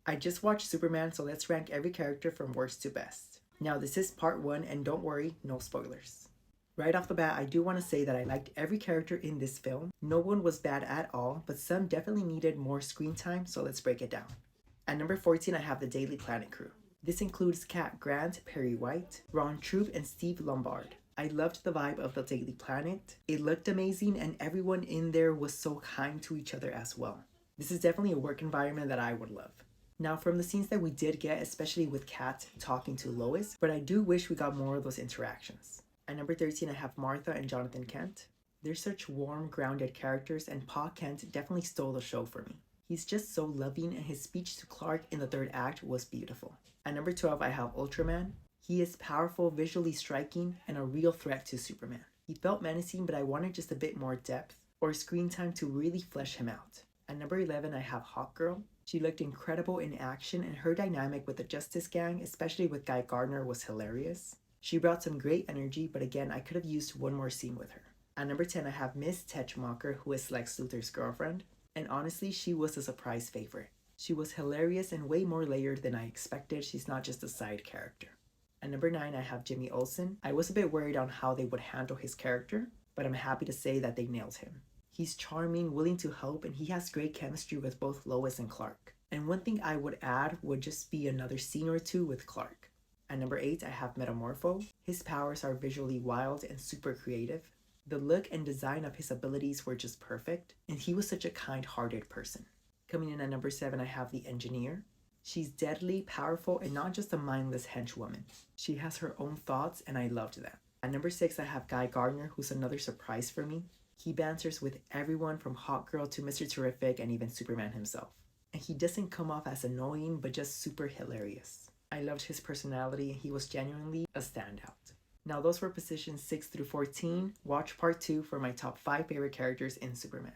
I just watched Superman, so let's rank every character from worst to best. Now, this is part 1, and don't worry, no spoilers. Right off the bat, I do want to say that I liked every character in this film. No one was bad at all, but some definitely needed more screen time, so let's break it down. At number 14, I have the Daily Planet crew. This includes Cat Grant, Perry White, Ron Troop, and Steve Lombard. I loved the vibe of the Daily Planet. It looked amazing, and everyone in there was so kind to each other as well. This is definitely a work environment that I would love. Now, from the scenes that we did get, especially with Kat talking to Lois, but I do wish we got more of those interactions. At number 13, I have Martha and Jonathan Kent. They're such warm, grounded characters, and Pa Kent definitely stole the show for me. He's just so loving, and his speech to Clark in the third act was beautiful. At number 12, I have Ultraman. He is powerful, visually striking, and a real threat to Superman. He felt menacing, but I wanted just a bit more depth or screen time to really flesh him out. At number 11, I have Hawkgirl. She looked incredible in action, and her dynamic with the Justice Gang, especially with Guy Gardner, was hilarious. She brought some great energy, but again, I could have used one more scene with her. At number 10, I have Miss Teschmacher, who is Lex Luthor's girlfriend, and honestly, she was a surprise favorite. She was hilarious and way more layered than I expected. She's not just a side character. At number 9, I have Jimmy Olsen. I was a bit worried on how they would handle his character, but I'm happy to say that they nailed him. He's charming, willing to help, and he has great chemistry with both Lois and Clark. And one thing I would add would just be another scene or two with Clark. At number 8, I have Metamorpho. His powers are visually wild and super creative. The look and design of his abilities were just perfect, and he was such a kind-hearted person. Coming in at number 7, I have the Engineer. She's deadly, powerful, and not just a mindless henchwoman. She has her own thoughts, and I loved that. At number 6, I have Guy Gardner, who's another surprise for me. He banters with everyone from Hawkgirl to Mr. Terrific and even Superman himself. And he doesn't come off as annoying, but just super hilarious. I loved his personality, and he was genuinely a standout. Now those were positions 6 through 14. Watch part 2 for my top 5 favorite characters in Superman.